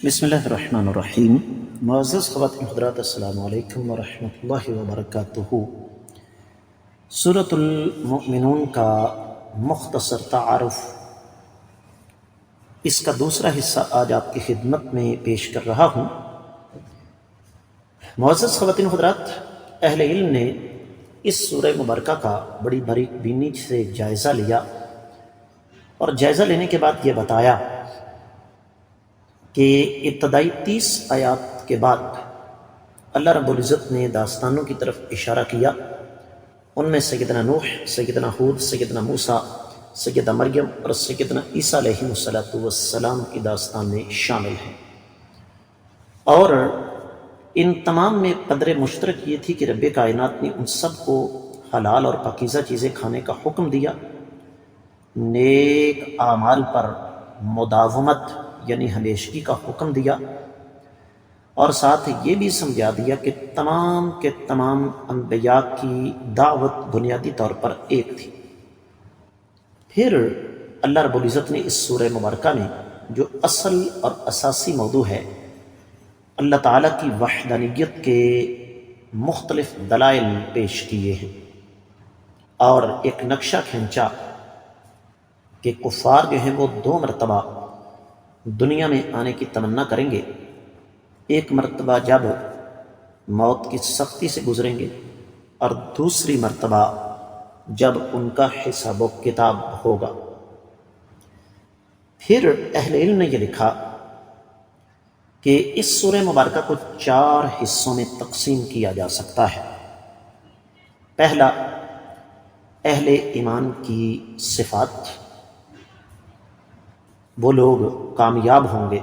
بسم اللہ الرحمن الرحیم۔ معزز خواتین حضرات، السلام علیکم ورحمۃ اللہ وبرکاتہ۔ سورۃ المؤمنون کا مختصر تعارف، اس کا دوسرا حصہ آج آپ کی خدمت میں پیش کر رہا ہوں۔ معزز خواتین حضرات، اہل علم نے اس سورہ مبارکہ کا بڑی باریک بینی سے جائزہ لیا اور جائزہ لینے کے بعد یہ بتایا کہ ابتدائی 30 آیات کے بعد اللہ رب العزت نے داستانوں کی طرف اشارہ کیا۔ ان میں سیدنا نوح، سیدنا ہود، سیدنا موسیٰ، سیدہ مریم اور سیدنا عیسیٰ علیہ السلام کی داستانیں شامل ہیں، اور ان تمام میں قدر مشترک یہ تھی کہ رب کائنات نے ان سب کو حلال اور پاکیزہ چیزیں کھانے کا حکم دیا، نیک اعمال پر مداومت یعنی ہمیشگی کا حکم دیا، اور ساتھ یہ بھی سمجھا دیا کہ تمام کے تمام انبیاء کی دعوت بنیادی طور پر ایک تھی۔ پھر اللہ رب العزت نے اس سورہ مبارکہ میں جو اصل اور اساسی موضوع ہے، اللہ تعالیٰ کی وحدانیت کے مختلف دلائل پیش کیے ہیں، اور ایک نقشہ کھینچا کہ کفار جو ہیں وہ 2 مرتبہ دنیا میں آنے کی تمنا کریں گے۔ ایک مرتبہ جب موت کی سختی سے گزریں گے، اور دوسری مرتبہ جب ان کا حساب و کتاب ہوگا۔ پھر اہل علم نے یہ لکھا کہ اس سورہ مبارکہ کو 4 حصوں میں تقسیم کیا جا سکتا ہے۔ پہلا، اہل ایمان کی صفات، وہ لوگ کامیاب ہوں گے۔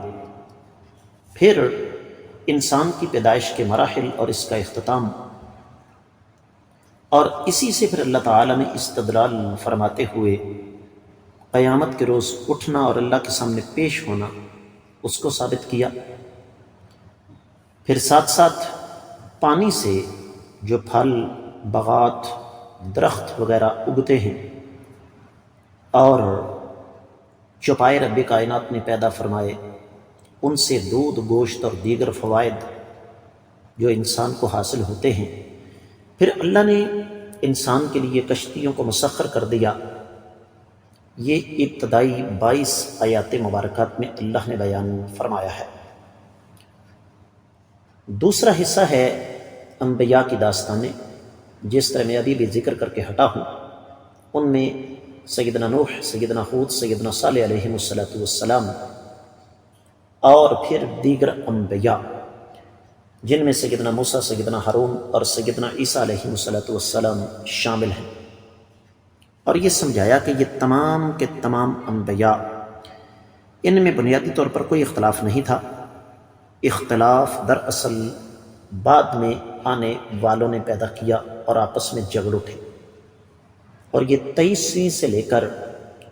پھر انسان کی پیدائش کے مراحل اور اس کا اختتام، اور اسی سے پھر اللہ تعالیٰ نے استدلال فرماتے ہوئے قیامت کے روز اٹھنا اور اللہ کے سامنے پیش ہونا اس کو ثابت کیا۔ پھر ساتھ ساتھ پانی سے جو پھل، باغات، درخت وغیرہ اگتے ہیں، اور چوپائے رب کائنات نے پیدا فرمائے، ان سے دودھ، گوشت اور دیگر فوائد جو انسان کو حاصل ہوتے ہیں۔ پھر اللہ نے انسان کے لیے کشتیوں کو مسخر کر دیا۔ یہ ابتدائی 22 آیات مبارکات میں اللہ نے بیان فرمایا ہے۔ دوسرا حصہ ہے انبیاء کی داستانیں، جس طرح میں ابھی بھی ذکر کر کے ہٹا ہوں۔ ان میں سیدنا نوح، سیدنا ہود، سیدنا صالح علیہ السلام، اور پھر دیگر انبیاء، جن میں سیدنا موسیٰ، سیدنا ہارون اور سیدنا عیسیٰ علیہ السلام شامل ہیں۔ اور یہ سمجھایا کہ یہ تمام کے تمام انبیاء، ان میں بنیادی طور پر کوئی اختلاف نہیں تھا۔ اختلاف دراصل بعد میں آنے والوں نے پیدا کیا اور آپس میں جھگڑ اٹھے، اور یہ 23ویں سے لے کر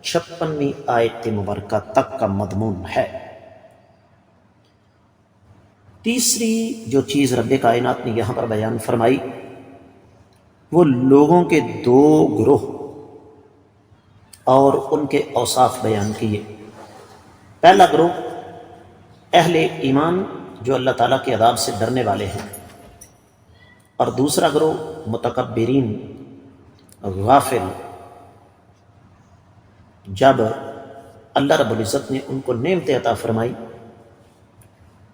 56ویں آیت مبارکہ تک کا مضمون ہے۔ تیسری جو چیز رب کائنات نے یہاں پر بیان فرمائی، وہ لوگوں کے 2 گروہ اور ان کے اوصاف بیان کیے۔ پہلا گروہ اہل ایمان جو اللہ تعالیٰ کے عذاب سے ڈرنے والے ہیں، اور دوسرا گروہ متکبرین، غافل، جب اللہ رب العزت نے ان کو نعمتیں عطا فرمائی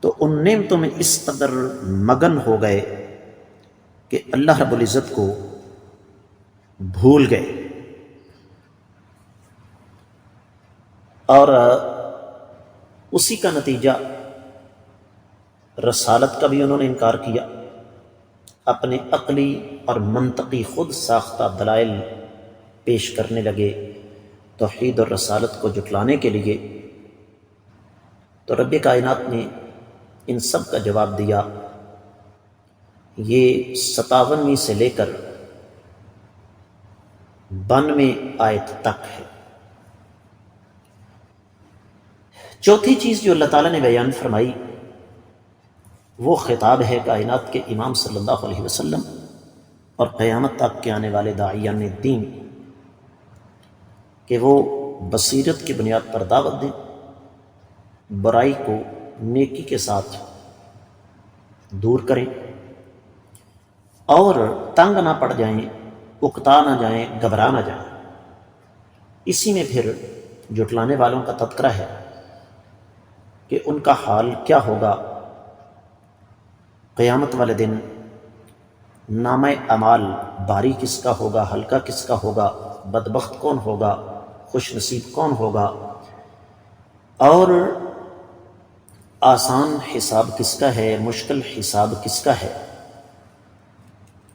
تو ان نعمتوں میں اس قدر مگن ہو گئے کہ اللہ رب العزت کو بھول گئے، اور اسی کا نتیجہ رسالت کا بھی انہوں نے انکار کیا۔ اپنے عقلی اور منطقی خود ساختہ دلائل پیش کرنے لگے توحید اور رسالت کو جھٹلانے کے لیے۔ تو رب کائنات نے ان سب کا جواب دیا۔ یہ 57ویں سے لے کر 92ویں آیت تک ہے۔ چوتھی چیز جو اللہ تعالیٰ نے بیان فرمائی، وہ خطاب ہے کائنات کے امام صلی اللہ علیہ وسلم اور قیامت تک کے آنے والے داعیان دین، کہ وہ بصیرت کی بنیاد پر دعوت دیں، برائی کو نیکی کے ساتھ دور کریں اور تنگ نہ پڑ جائیں، اکتا نہ جائیں، گھبرا نہ جائیں۔ اسی میں پھر جھٹلانے والوں کا تذکرہ ہے کہ ان کا حال کیا ہوگا۔ قیامت والے دن نامہ اعمال بھاری کس کا ہوگا، ہلکا کس کا ہوگا، بدبخت کون ہوگا، خوش نصیب کون ہوگا، اور آسان حساب کس کا ہے، مشکل حساب کس کا ہے۔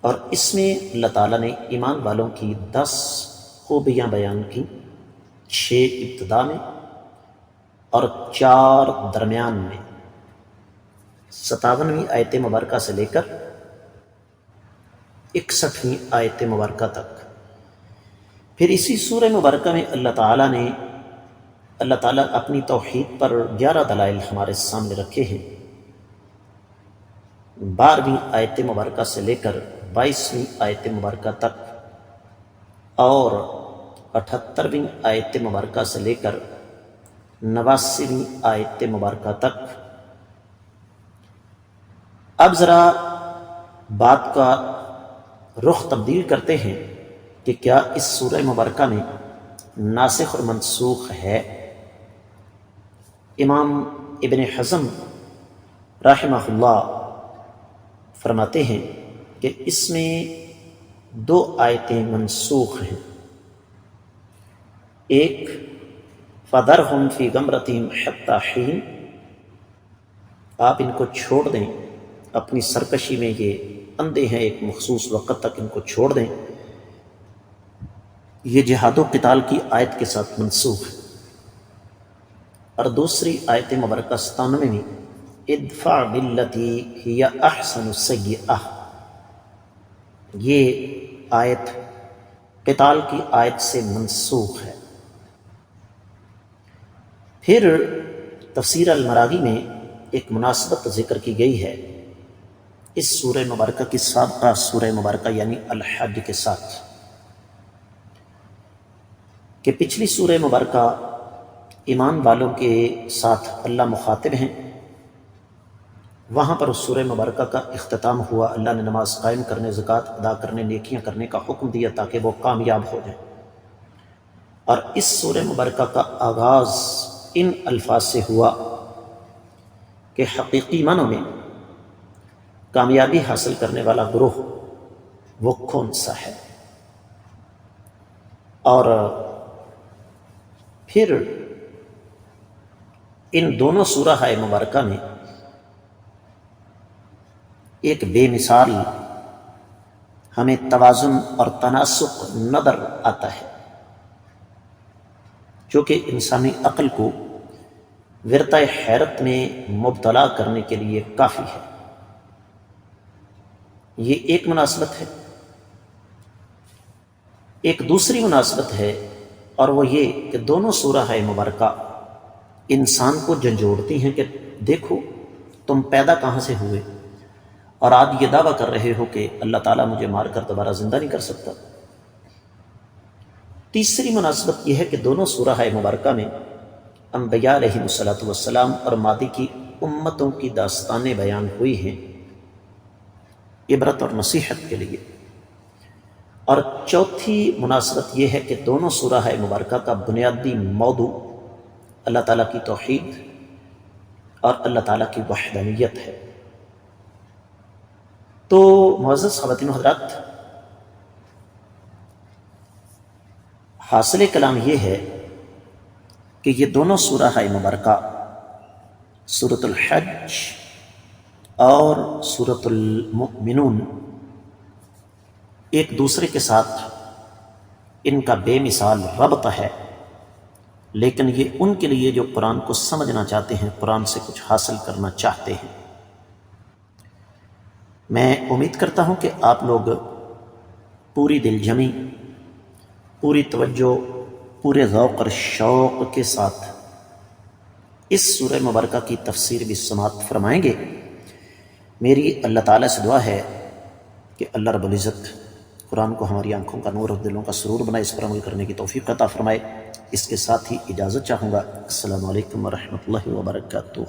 اور اس میں اللہ تعالیٰ نے ایمان والوں کی 10 خوبیاں بیان کی، 6 ابتدا میں اور 4 درمیان میں، 57ویں آیت مبارکہ سے لے کر 61ویں آیت مبارکہ تک۔ پھر اسی سورہ مبارکہ میں اللہ تعالیٰ اپنی توحید پر 11 دلائل ہمارے سامنے رکھے ہیں، 12ویں آیت مبارکہ سے لے کر 22ویں آیت مبارکہ تک اور 78ویں آیت مبارکہ سے لے کر 89ویں آیت مبارکہ تک۔ اب ذرا بات کا رخ تبدیل کرتے ہیں کہ کیا اس سورہ مبارکہ میں ناسخ اور منسوخ ہے؟ امام ابن حزم رحمہ اللہ فرماتے ہیں کہ اس میں 2 آیتیں منسوخ ہیں۔ ایک فَذَرْهُمْ فِي غَمْرَتِهِمْ حَتَّىٰ حِينٍ، آپ ان کو چھوڑ دیں اپنی سرکشی میں، یہ اندھے ہیں، ایک مخصوص وقت تک ان کو چھوڑ دیں۔ یہ جہاد و قتال کی آیت کے ساتھ منسوخ ہے۔ اور دوسری آیت مبارکہ 97 میں ادفع باللتی ہی احسن السیئہ، یہ آیت قتال کی آیت سے منسوخ ہے۔ پھر تفسیر المراغی میں ایک مناسبت ذکر کی گئی ہے اس سورہ مبارکہ کی سابقہ سورہ مبارکہ یعنی الحج کے ساتھ، کہ پچھلی سورہ مبارکہ ایمان والوں کے ساتھ اللہ مخاطب ہیں، وہاں پر اس سورہ مبارکہ کا اختتام ہوا، اللہ نے نماز قائم کرنے، زکوٰۃ ادا کرنے، نیکیاں کرنے کا حکم دیا تاکہ وہ کامیاب ہو جائیں۔ اور اس سورہ مبارکہ کا آغاز ان الفاظ سے ہوا کہ حقیقی معنوں میں کامیابی حاصل کرنے والا گروہ وہ کون سا ہے۔ اور پھر ان دونوں سورہ مبارکہ میں ایک بے مثال ہمیں توازن اور تناسق نظر آتا ہے جو کہ انسانی عقل کو ورطہ حیرت میں مبتلا کرنے کے لیے کافی ہے۔ یہ ایک مناسبت ہے۔ ایک دوسری مناسبت ہے اور وہ یہ کہ دونوں سورہ مبارکہ انسان کو جھنجھوڑتی ہیں کہ دیکھو تم پیدا کہاں سے ہوئے اور آج یہ دعویٰ کر رہے ہو کہ اللہ تعالیٰ مجھے مار کر دوبارہ زندہ نہیں کر سکتا۔ تیسری مناسبت یہ ہے کہ دونوں سورہ مبارکہ میں انبیاء علیہ السلام اور ماضی کی امتوں کی داستانیں بیان ہوئی ہیں عبرت اور نصیحت کے لیے۔ اور چوتھی مناسبت یہ ہے کہ دونوں سورہ مبارکہ کا بنیادی موضوع اللہ تعالیٰ کی توحید اور اللہ تعالیٰ کی وحدانیت ہے۔ تو معزز خواتین و حضرات، حاصل کلام یہ ہے کہ یہ دونوں سورہ مبارکہ سورۃ الحج اور سورۃ المؤمنون ایک دوسرے کے ساتھ ان کا بے مثال ربط ہے، لیکن یہ ان کے لیے جو قرآن کو سمجھنا چاہتے ہیں، قرآن سے کچھ حاصل کرنا چاہتے ہیں۔ میں امید کرتا ہوں کہ آپ لوگ پوری دل جمی، پوری توجہ، پورے ذوق اور شوق کے ساتھ اس سورہ مبارکہ کی تفسیر بھی سماعت فرمائیں گے۔ میری اللہ تعالیٰ سے دعا ہے کہ اللہ رب العزت قرآن کو ہماری آنکھوں کا نور اور دلوں کا سرور بنائے، اس پر عمل کرنے کی توفیق عطا فرمائے۔ اس کے ساتھ ہی اجازت چاہوں گا۔ السلام علیکم ورحمۃ اللہ وبرکاتہ۔